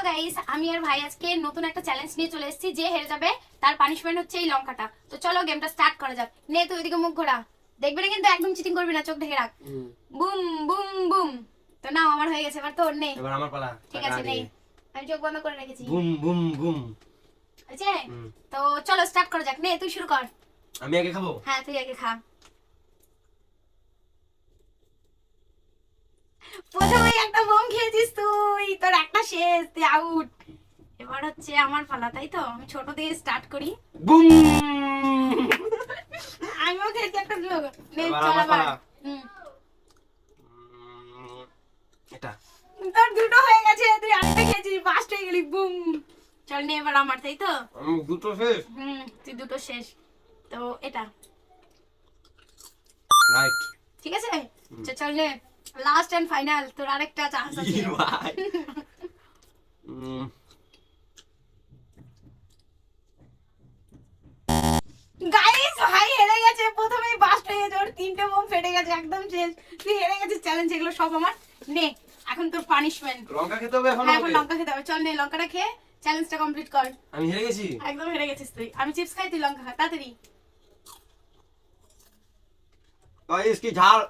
Guys, আমি আর ভাই আজকে নতুন একটা চ্যালেঞ্জ নিয়ে চলে এসেছি। যে হেরে যাবে তার পানিশমেন্ট হচ্ছে এই লঙ্কাটা। তো চলো গেমটা স্টার্ট করা যাক। নে তুই ওইদিকে মুখ ঘোরা, দেখবি না কিন্তু, একদম চিটিং করবি না, চোখ ঢেকে রাখ। Boom boom boom. তো নাও, আমার হয়ে গেছে, এবার তোর নে। এবার আমার পালা। ঠিক আছে, নেই, আমি চোখ বন্ধ করে রেখেছি। Boom boom boom. আছে, তো চলো স্টার্ট করা যাক। নে তুই শুরু কর। আমি আগে খাবো? হ্যাঁ, তুই আগে খা। প্রথমে একটা বোম খেয়েছিস তুই, তোর একটা শেষ, তুই আউট। এবার হচ্ছে আমার পালা, তাই তো? আমি ছোট দিয়ে স্টার্ট করি। বুম। আমিও খেয়েছি একটা লোক। নে এবার চল আমার আবার। পালা। এটা তোর দুটো হয়ে গেছে, তুই আরেকটা খেয়েছিস, ফার্স্ট হয়ে গেলি। বুম। চল নে এবার আমার, তাই তো? আমি দুটো শেষ। তুই দুটো শেষ। তো এটা রাইট। ঠিক আছে, চল নে, লাস্ট এন্ড ফাইনাল, তোর আরেকটা চান্স আছে। ভাই গাইস, ভাই হেরে গেছে, প্রথমেই বাস্ট হয়ে গেছে, ওর তিনটে বোম ফেটে গেছে, একদম শেষ। তুই হেরে গেছিস, চ্যালেঞ্জ এগুলো সব আমার। নে এখন তোর পানিশমেন্ট। লঙ্কা খেতে হবে এখন হ্যাঁ, এখন আমাকে? লঙ্কা খেতে হবে। চল নে, লঙ্কাটা খেয়ে চ্যালেঞ্জটা কমপ্লিট কর। আমি হেরে গেছি। একদম হেরে গেছিস তুই। আমি চিপস খাই, তুই লঙ্কা খা, তাড়াতাড়ি। और इसकी झाड़